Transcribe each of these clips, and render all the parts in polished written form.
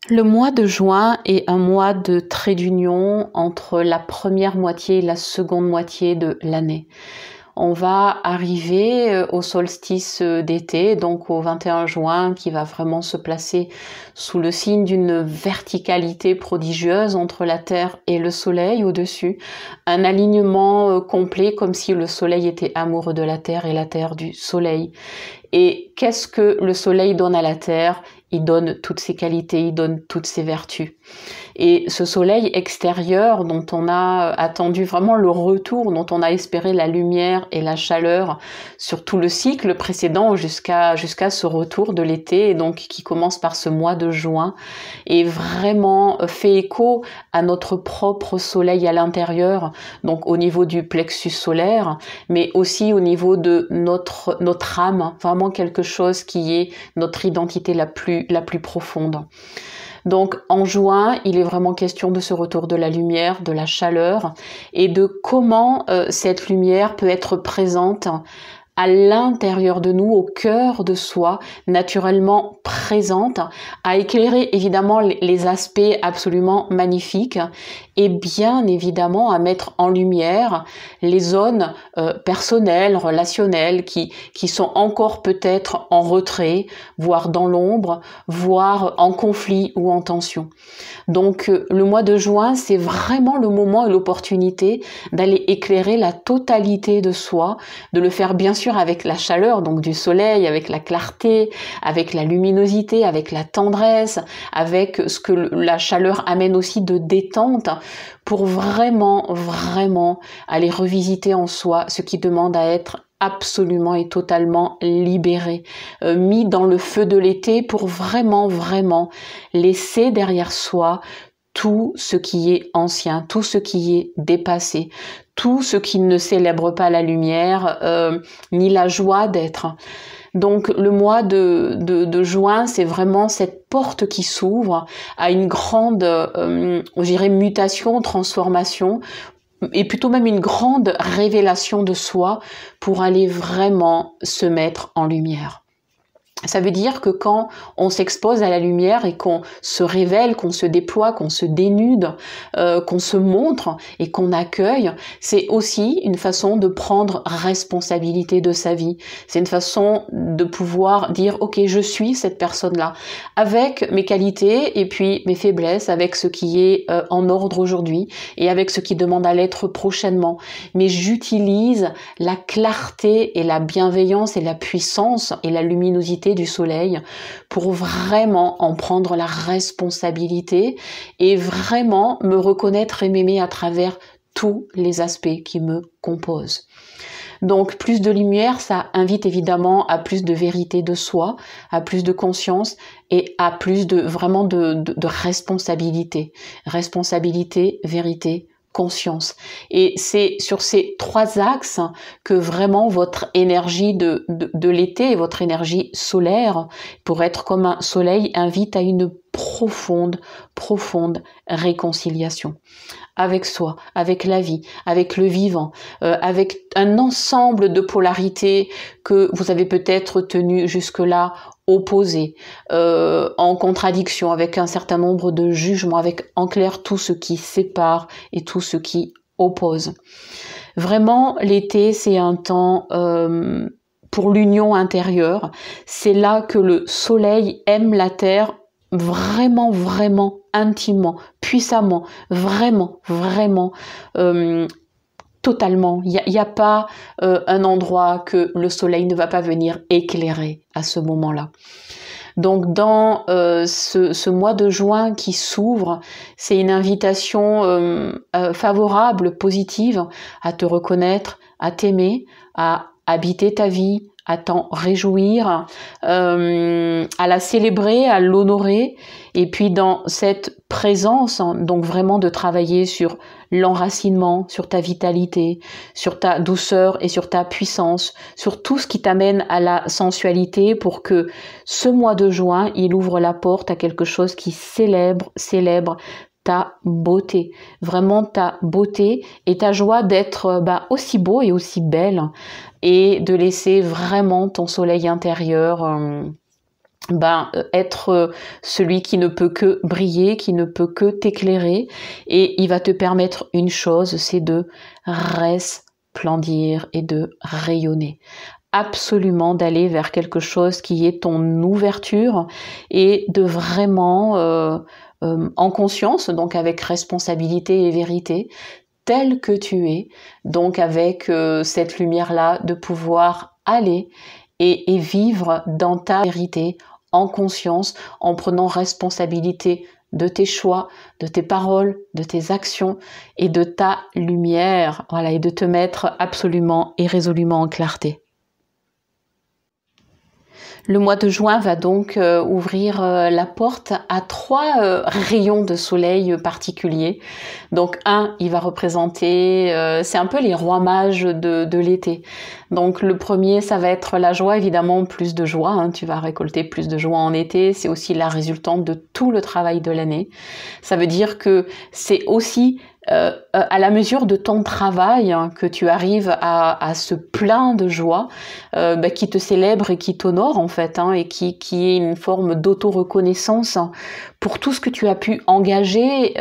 Le mois de juin est un mois de trait d'union entre la première moitié et la seconde moitié de l'année. On va arriver au solstice d'été, donc au 21 juin, qui va vraiment se placer sous le signe d'une verticalité prodigieuse entre la Terre et le Soleil au-dessus. Un alignement complet, comme si le Soleil était amoureux de la Terre et la Terre du Soleil. Et qu'est-ce que le Soleil donne à la Terre? Il donne toutes ses qualités, il donne toutes ses vertus. Et ce soleil extérieur dont on a attendu vraiment le retour, dont on a espéré la lumière et la chaleur sur tout le cycle précédent jusqu'à ce retour de l'été, et donc qui commence par ce mois de juin, et vraiment fait écho à notre propre soleil à l'intérieur, donc au niveau du plexus solaire, mais aussi au niveau de notre âme, vraiment quelque chose qui est notre identité la plus profonde. Donc en juin, il est vraiment question de ce retour de la lumière, de la chaleur, et de comment cette lumière peut être présente à l'intérieur de nous, au cœur de soi, naturellement présente, à éclairer évidemment les aspects absolument magnifiques, et bien évidemment à mettre en lumière les zones personnelles, relationnelles, qui sont encore peut-être en retrait, voire dans l'ombre, voire en conflit ou en tension. Donc le mois de juin, c'est vraiment le moment et l'opportunité d'aller éclairer la totalité de soi, de le faire bien sûr avec la chaleur donc du soleil, avec la clarté, avec la luminosité, avec la tendresse, avec ce que la chaleur amène aussi de détente, pour vraiment aller revisiter en soi ce qui demande à être absolument et totalement libéré, mis dans le feu de l'été pour vraiment laisser derrière soi tout ce qui est ancien, tout ce qui est dépassé, tout ce qui ne célèbre pas la lumière, ni la joie d'être. Donc le mois de juin, c'est vraiment cette porte qui s'ouvre à une grande, je dirais, mutation, transformation, et plutôt même une grande révélation de soi pour aller vraiment se mettre en lumière. Ça veut dire que quand on s'expose à la lumière et qu'on se révèle, qu'on se déploie, qu'on se dénude, qu'on se montre et qu'on accueille, c'est aussi une façon de prendre responsabilité de sa vie. C'est une façon de pouvoir dire « Ok, je suis cette personne-là, avec mes qualités et puis mes faiblesses, avec ce qui est en ordre aujourd'hui et avec ce qui demande à l'être prochainement. Mais j'utilise la clarté et la bienveillance et la puissance et la luminosité du soleil pour vraiment en prendre la responsabilité et vraiment me reconnaître et m'aimer à travers tous les aspects qui me composent. Donc plus de lumière, ça invite évidemment à plus de vérité de soi, à plus de conscience et à plus de responsabilité. Responsabilité, vérité, conscience. Et c'est sur ces trois axes que vraiment votre énergie de l'été, votre énergie solaire, pour être comme un soleil, invite à une profonde réconciliation avec soi, avec la vie, avec le vivant, avec un ensemble de polarités que vous avez peut-être tenues jusque-là opposées, en contradiction, avec un certain nombre de jugements, avec en clair tout ce qui sépare et tout ce qui oppose. Vraiment, l'été, c'est un temps pour l'union intérieure. C'est là que le soleil aime la terre vraiment intimement, puissamment, vraiment totalement. Il n'y a pas un endroit que le soleil ne va pas venir éclairer à ce moment-là. Donc dans ce mois de juin qui s'ouvre, c'est une invitation favorable, positive, à te reconnaître, à t'aimer, à habiter ta vie, à t'en réjouir, à la célébrer, à l'honorer, et puis dans cette présence, donc vraiment de travailler sur l'enracinement, sur ta vitalité, sur ta douceur et sur ta puissance, sur tout ce qui t'amène à la sensualité, pour que ce mois de juin, il ouvre la porte à quelque chose qui célèbre ta beauté, vraiment ta beauté et ta joie d'être aussi beau et aussi belle, et de laisser vraiment ton soleil intérieur être celui qui ne peut que briller, qui ne peut que t'éclairer, et il va te permettre une chose, c'est de resplendir et de rayonner. Absolument d'aller vers quelque chose qui est ton ouverture et de vraiment, en conscience, donc avec responsabilité et vérité, tel que tu es, donc avec cette lumière-là, de pouvoir aller et vivre dans ta vérité, en conscience, en prenant responsabilité de tes choix, de tes paroles, de tes actions et de ta lumière, voilà, et de te mettre absolument et résolument en clarté. Le mois de juin va donc ouvrir la porte à 3 rayons de soleil particuliers. Donc il va représenter, c'est un peu les rois mages de l'été. Donc le premier, ça va être la joie, évidemment, plus de joie. Hein, tu vas récolter plus de joie en été. C'est aussi la résultante de tout le travail de l'année. Ça veut dire que c'est aussi à la mesure de ton travail, hein, que tu arrives à ce plein de joie qui te célèbre et qui t'honore en fait, hein, et qui est une forme d'auto-reconnaissance pour tout ce que tu as pu engager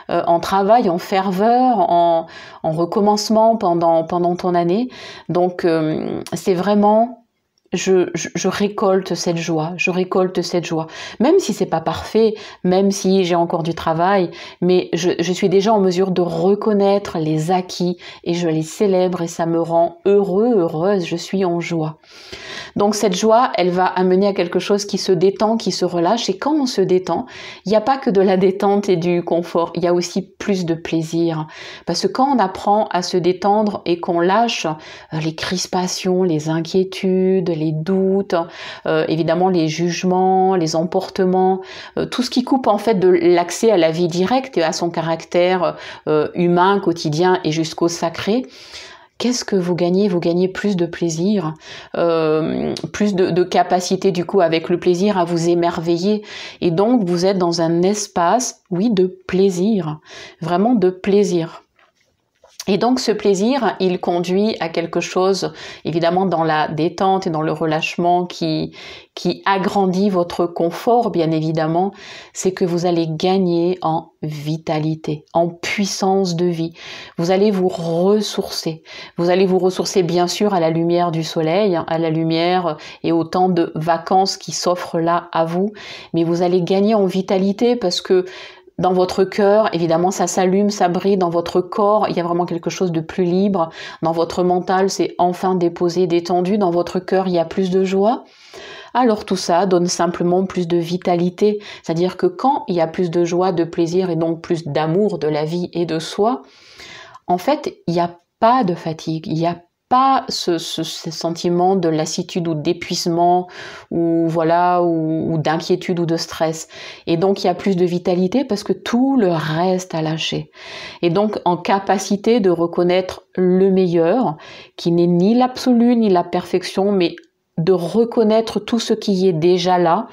en travail, en ferveur, en recommencement pendant ton année. Donc c'est vraiment... Je récolte cette joie, même si c'est pas parfait, même si j'ai encore du travail, mais je suis déjà en mesure de reconnaître les acquis et je les célèbre et ça me rend heureuse, je suis en joie. Donc cette joie, elle va amener à quelque chose qui se détend, qui se relâche, et quand on se détend, il n'y a pas que de la détente et du confort, il y a aussi plus de plaisir. Parce que quand on apprend à se détendre et qu'on lâche les crispations, les inquiétudes, les doutes, évidemment les jugements, les emportements, tout ce qui coupe en fait de l'accès à la vie directe et à son caractère humain, quotidien et jusqu'au sacré, qu'est-ce que vous gagnez? Vous gagnez plus de plaisir, plus de capacité du coup avec le plaisir à vous émerveiller. Et donc vous êtes dans un espace, oui, de plaisir, vraiment de plaisir. Et donc ce plaisir, il conduit à quelque chose, évidemment dans la détente et dans le relâchement qui agrandit votre confort, bien évidemment, c'est que vous allez gagner en vitalité, en puissance de vie. Vous allez vous ressourcer. Vous allez vous ressourcer bien sûr à la lumière du soleil, à la lumière et au temps de vacances qui s'offrent là à vous, mais vous allez gagner en vitalité parce que dans votre cœur, évidemment, ça s'allume, ça brille. Dans votre corps, il y a vraiment quelque chose de plus libre. Dans votre mental, c'est enfin déposé, détendu. Dans votre cœur, il y a plus de joie. Alors tout ça donne simplement plus de vitalité. C'est-à-dire que quand il y a plus de joie, de plaisir et donc plus d'amour de la vie et de soi, en fait, il n'y a pas de fatigue, il n'y a pas ce sentiment de lassitude ou d'épuisement ou voilà ou d'inquiétude ou de stress. Et donc il y a plus de vitalité parce que tout le reste a lâché. Et donc en capacité de reconnaître le meilleur, qui n'est ni l'absolu ni la perfection, mais de reconnaître tout ce qui est déjà là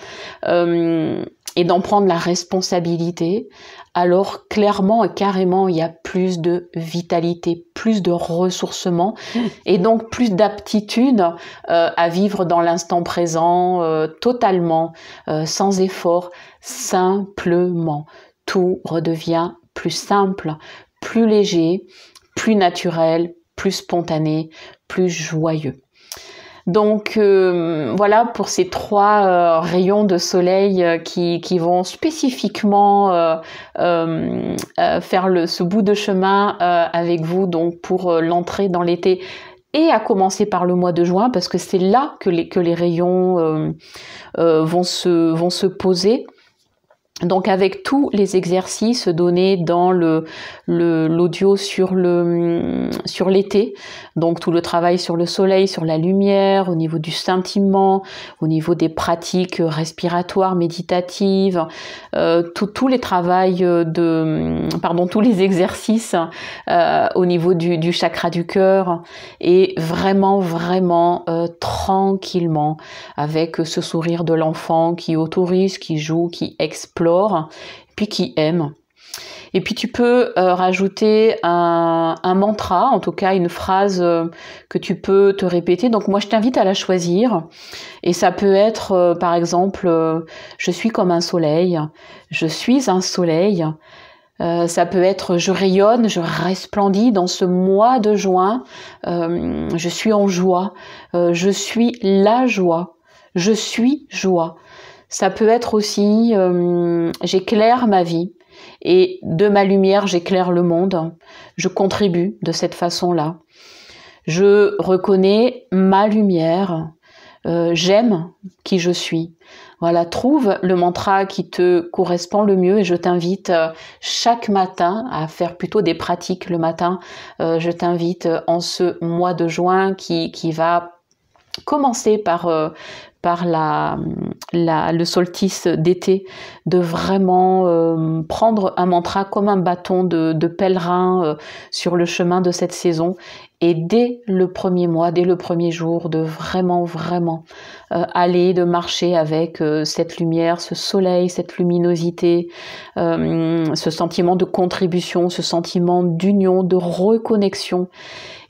et d'en prendre la responsabilité, alors clairement et carrément, il y a plus de vitalité, plus de ressourcement et donc plus d'aptitude à vivre dans l'instant présent totalement, sans effort, simplement. Tout redevient plus simple, plus léger, plus naturel, plus spontané, plus joyeux. Donc voilà pour ces 3 rayons de soleil qui vont spécifiquement faire ce bout de chemin avec vous donc pour l'entrée dans l'été et à commencer par le mois de juin parce que c'est là que les rayons vont se poser. Donc avec tous les exercices donnés dans l'audio sur l'été, donc tout le travail sur le soleil, sur la lumière, au niveau du scintillement, au niveau des pratiques respiratoires, méditatives, tous les tous les exercices au niveau du chakra du cœur et vraiment tranquillement avec ce sourire de l'enfant qui autorise, qui joue, qui explore, puis qui aime. Et puis tu peux rajouter un mantra, en tout cas une phrase que tu peux te répéter. Donc moi je t'invite à la choisir. Et ça peut être par exemple je suis comme un soleil, je suis un soleil. Ça peut être je rayonne, je resplendis dans ce mois de juin, je suis en joie, je suis la joie, je suis joie. Ça peut être aussi j'éclaire ma vie et de ma lumière j'éclaire le monde, je contribue de cette façon-là. Je reconnais ma lumière, j'aime qui je suis. Voilà, trouve le mantra qui te correspond le mieux et je t'invite chaque matin à faire plutôt des pratiques le matin. Je t'invite en ce mois de juin qui va commencer par le solstice d'été, de vraiment prendre un mantra comme un bâton de pèlerin sur le chemin de cette saison. Et dès le premier mois, dès le premier jour, de vraiment aller, de marcher avec cette lumière, ce soleil, cette luminosité, ce sentiment de contribution, ce sentiment d'union, de reconnexion,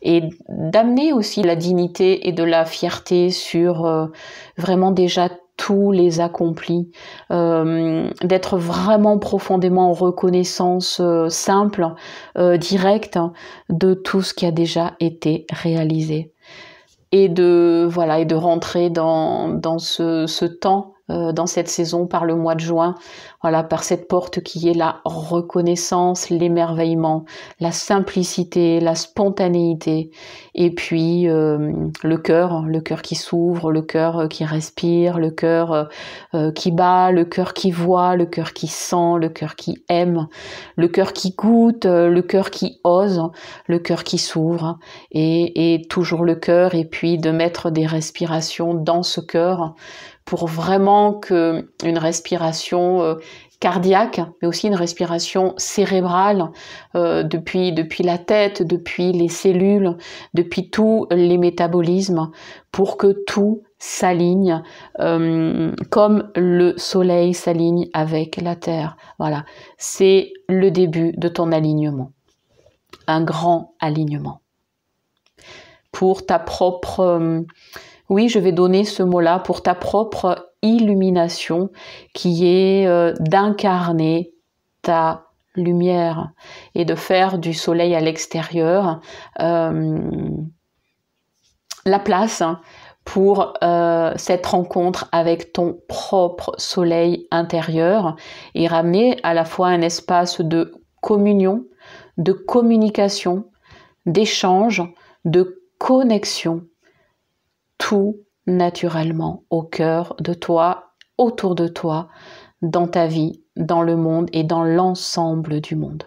et d'amener aussi la dignité et de la fierté sur vraiment déjà tous les accomplis, d'être vraiment profondément en reconnaissance simple, directe de tout ce qui a déjà été réalisé. Et de rentrer dans ce temps, dans cette saison par le mois de juin, voilà, par cette porte qui est la reconnaissance, l'émerveillement, la simplicité, la spontanéité, et puis le cœur qui s'ouvre, le cœur qui respire, le cœur qui bat, le cœur qui voit, le cœur qui sent, le cœur qui aime, le cœur qui goûte, le cœur qui ose, le cœur qui s'ouvre, et toujours le cœur, et puis de mettre des respirations dans ce cœur pour vraiment que une respiration cardiaque, mais aussi une respiration cérébrale depuis la tête, depuis les cellules, depuis tous les métabolismes, pour que tout s'aligne comme le soleil s'aligne avec la terre. Voilà, c'est le début de ton alignement, un grand alignement. Pour ta propre... oui, je vais donner ce mot-là, pour ta propre illumination qui est d'incarner ta lumière et de faire du soleil à l'extérieur la place pour cette rencontre avec ton propre soleil intérieur et ramener à la fois un espace de communion, de communication, d'échange, de connexion, tout naturellement au cœur de toi, autour de toi, dans ta vie, dans le monde et dans l'ensemble du monde.